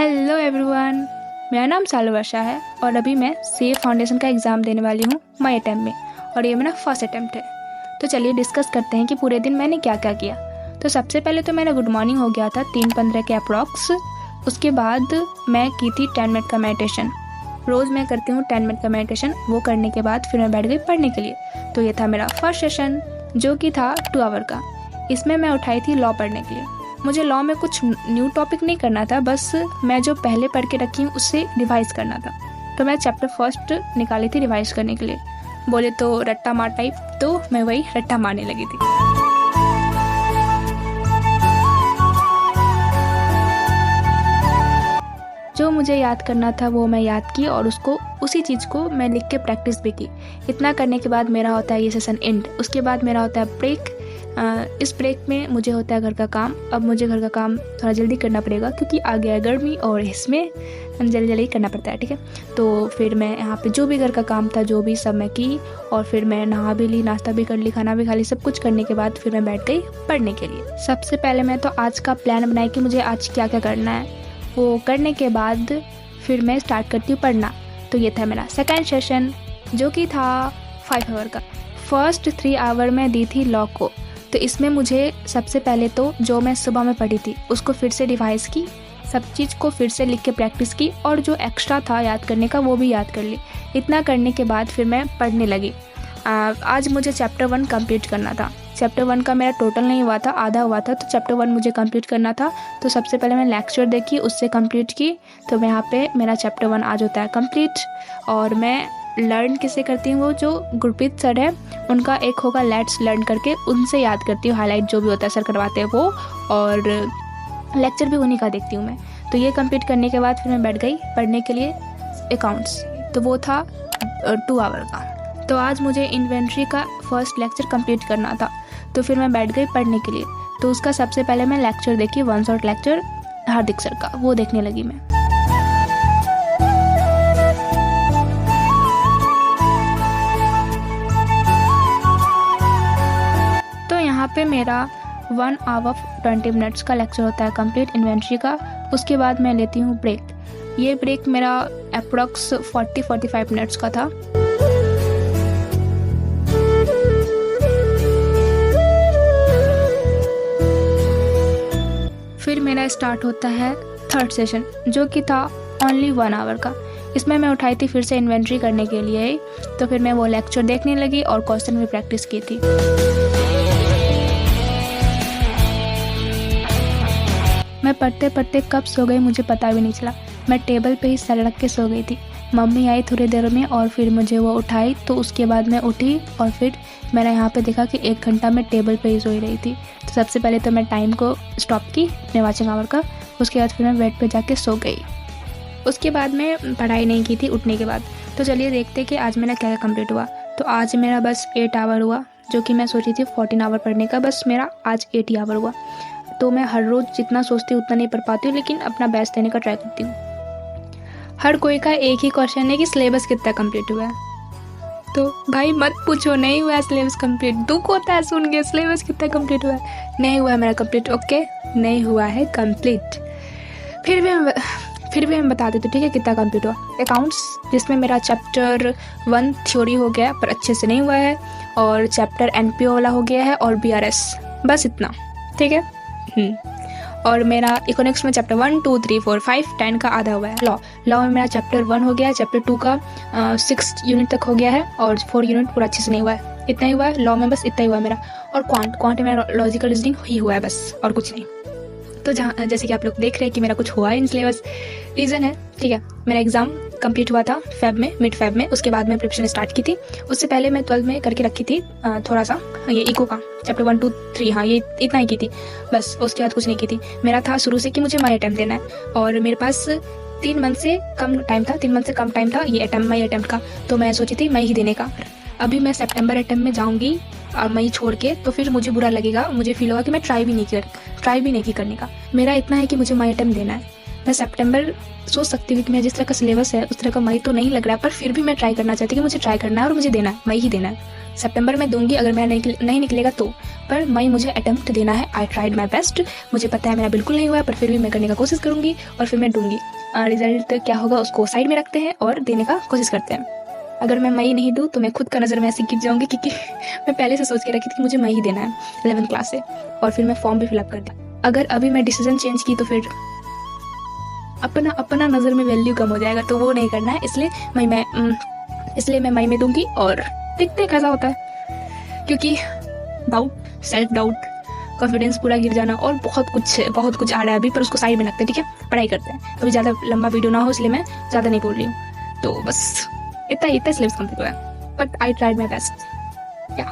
Hello everyone, मेरा नाम सालू वर्षा है और अभी मैं सी फाउंडेशन का एग्ज़ाम देने वाली हूँ माई अटैम्प्ट में और ये मेरा फर्स्ट अटैम्प्ट है। तो चलिए डिस्कस करते हैं कि पूरे दिन मैंने क्या क्या किया। तो सबसे पहले तो मेरा गुड मॉर्निंग हो गया था 3:15 के अप्रॉक्स। उसके बाद मैं की थी 10 मिनट का मेडिटेशन। रोज़ मैं करती हूँ 10 मिनट का मेडिटेशन। वो करने के बाद फिर मैं बैठ गई पढ़ने के लिए। तो ये था मेरा फर्स्ट सेशन जो कि था 2 आवर का। इसमें मैं उठाई थी लॉ पढ़ने के लिए। मुझे लॉ में कुछ न्यू टॉपिक नहीं करना था, बस मैं जो पहले पढ़ के रखी हूँ उससे रिवाइज़ करना था। तो मैं चैप्टर फर्स्ट निकाली थी रिवाइज़ करने के लिए। बोले तो रट्टा मार टाइप, तो मैं वही रट्टा मारने लगी थी। जो मुझे याद करना था वो मैं याद की और उसको उसी चीज़ को मैं लिख के प्रैक्टिस भी की। इतना करने के बाद मेरा होता है ये सेशन एंड। उसके बाद मेरा होता है ब्रेक। इस ब्रेक में मुझे होता है घर का काम। अब मुझे घर का काम थोड़ा जल्दी करना पड़ेगा क्योंकि आ गया है गर्मी और इसमें जल्दी जल्दी करना पड़ता है, ठीक है। तो फिर मैं यहाँ पे जो भी घर का काम था जो भी सब मैं की और फिर मैं नहा भी ली, नाश्ता भी कर ली, खाना भी खा ली। सब कुछ करने के बाद फिर मैं बैठ गई पढ़ने के लिए। सबसे पहले मैं तो आज का प्लान बनाई कि मुझे आज क्या क्या करना है। वो करने के बाद फिर मैं स्टार्ट करती हूँ पढ़ना। तो ये था मेरा सेकेंड सेशन जो कि था 5 आवर का। फर्स्ट 3 आवर में दी थी लॉ को। तो इसमें मुझे सबसे पहले तो जो मैं सुबह में पढ़ी थी उसको फिर से रिवाइज़ की, सब चीज़ को फिर से लिख के प्रैक्टिस की और जो एक्स्ट्रा था याद करने का वो भी याद कर ली। इतना करने के बाद फिर मैं पढ़ने लगी। आज मुझे चैप्टर 1 कंप्लीट करना था। चैप्टर 1 का मेरा टोटल नहीं हुआ था, आधा हुआ था। तो चैप्टर 1 मुझे कंप्लीट करना था। तो सबसे पहले मैं लेक्चर देखी, उससे कंप्लीट की। तो मैं यहाँ पे मेरा चैप्टर 1 आज होता है कंप्लीट। और मैं लर्न किससे करती हूँ, वो जो गुरप्रीत सर है उनका एक होगा लेट्स लर्न करके, उनसे याद करती हूँ। हाईलाइट जो भी होता है सर करवाते हैं वो, और लेक्चर भी उन्हीं का देखती हूँ मैं। तो ये कंप्लीट करने के बाद फिर मैं बैठ गई पढ़ने के लिए अकाउंट्स। तो वो था 2 आवर का। तो आज मुझे इन्वेंट्री का फर्स्ट लेक्चर कंप्लीट करना था। तो फिर मैं बैठ गई पढ़ने के लिए। तो उसका सबसे पहले मैं लेक्चर देखी, 1 शॉट लेक्चर हार्दिक सर का, वो देखने लगी मैं। यहाँ पे मेरा 1 आवर 20 मिनट्स का लेक्चर होता है कंप्लीट इन्वेंट्री का। उसके बाद मैं लेती हूँ ब्रेक। ये ब्रेक मेरा अप्रॉक्स 40-45 मिनट्स का था। फिर मेरा स्टार्ट होता है थर्ड सेशन जो कि था ओनली 1 आवर का। इसमें मैं उठाई थी फिर से इन्वेंट्री करने के लिए। तो फिर मैं वो लेक्चर देखने लगी और क्वेश्चन भी प्रैक्टिस की थी। मैं पढ़ते पढ़ते कब सो गई मुझे पता भी नहीं चला। मैं टेबल पे ही सर रख के सो गई थी। मम्मी आई थोड़ी देर में और फिर मुझे वो उठाई। तो उसके बाद मैं उठी और फिर मैंने यहाँ पे देखा कि 1 घंटा मैं टेबल पे ही सोई रही थी। तो सबसे पहले तो मैं टाइम को स्टॉप की अपने वॉचिंग आवर का। उसके बाद फिर मैं बेड पे जाके सो गई। उसके बाद मैं पढ़ाई नहीं की थी उठने के बाद। तो चलिए देखते कि आज मेरा क्या क्या कम्प्लीट हुआ। तो आज मेरा बस 8 आवर हुआ, जो कि मैं सोची थी 14 आवर पढ़ने का, बस मेरा आज 8 आवर हुआ। तो मैं हर रोज़ जितना सोचती हूँ उतना नहीं पढ़ पाती हूँ, लेकिन अपना बेस्ट देने का ट्राई करती हूँ। हर कोई का एक ही क्वेश्चन है कि सिलेबस कितना कंप्लीट हुआ है। तो भाई मत पूछो, नहीं हुआ है सिलेबस कंप्लीट। दुख होता है सुन के, सिलेबस कितना कंप्लीट हुआ है। नहीं हुआ है मेरा कंप्लीट, ओके, नहीं हुआ है कंप्लीट। फिर भी हम बता देते ठीक है कितना कंप्लीट हुआ। अकाउंट्स जिसमें मेरा चैप्टर 1 थ्योरी हो गया पर अच्छे से नहीं हुआ है, और चैप्टर NPO वाला हो गया है और BRS, बस इतना, ठीक है। और मेरा इकोनॉमिक्स में चैप्टर 1, 2, 3, 4, 5, 10 का आधा हुआ है। लॉ में मेरा चैप्टर 1 हो गया है, चैप्टर 2 का 6 यूनिट तक हो गया है और 4 यूनिट पूरा अच्छे से नहीं हुआ है। इतना ही हुआ है लॉ में, बस इतना ही हुआ है मेरा। और क्वांट में मेरा लॉजिकल रीजनिंग ही हुआ है बस, और कुछ नहीं। तो जैसे कि आप लोग देख रहे हैं कि मेरा कुछ हुआ है इन सिलेबस, रीज़न है, ठीक है। मेरा एग्ज़ाम कंप्लीट हुआ था फेब में, मिड फेब में। उसके बाद मैं प्रिपरेशन स्टार्ट की थी। उससे पहले मैं 12 में करके रखी थी थोड़ा सा ये इको का चैप्टर 1, 2, 3, हाँ ये इतना ही की थी बस। उसके बाद कुछ नहीं की थी। मेरा था शुरू से कि मुझे माई अटैम्प्ट देना है और मेरे पास 3 मंथ से कम टाइम था, 3 मंथ से कम टाइम था ये माई अटैम्प्ट का। तो मैं सोची थी मई ही देने का। अभी मैं सितंबर अटैम्प्ट में जाऊँगी और मई छोड़ के, तो फिर मुझे बुरा लगेगा, मुझे फील होगा कि मैं ट्राई भी नहीं की करने का। मेरा इतना है कि मुझे माई अटैम्प्ट देना है। मैं सितंबर सोच सकती हूँ कि मैं जिस तरह का सिलेबस है उस तरह का मई तो नहीं लग रहा है, पर फिर भी मैं ट्राई करना चाहती हूँ कि मुझे ट्राई करना है और मुझे देना है, मई ही देना है। सितंबर में दूंगी, अगर मैं नहीं निकलेगा तो पर मई मुझे अटेम्प्ट देना है। I tried my best. मुझे पता है मेरा बिल्कुल नहीं हुआ, पर फिर भी मैं करने का कोशिश करूँगी और फिर मैं दूँगी। रिजल्ट क्या होगा उसको साइड में रखते हैं और देने का कोशिश करते हैं। अगर मैं मई नहीं दूँ तो मैं खुद का नज़र में ऐसे गिर जाऊँगी, क्योंकि मैं पहले से सोच के रखी थी कि मुझे मई ही देना है 11th क्लास से, और फिर मैं फॉर्म भी फिलअप कर दी। अगर अभी मैं डिसीजन चेंज की तो फिर अपना नज़र में वैल्यू कम हो जाएगा, तो वो नहीं करना है। इसलिए मैं मई में दूंगी और देखते हैं कैसा होता है, क्योंकि डाउट, सेल्फ डाउट, कॉन्फिडेंस पूरा गिर जाना और बहुत कुछ आ रहा है अभी, पर उसको साइड में रखते हैं। ठीक है, पढ़ाई करते हैं। अभी ज़्यादा लंबा वीडियो ना हो इसलिए मैं ज़्यादा नहीं बोल रही हूँ। तो बस इतना सिलेबस कंप्लीट हुआ है, but I tried my best. या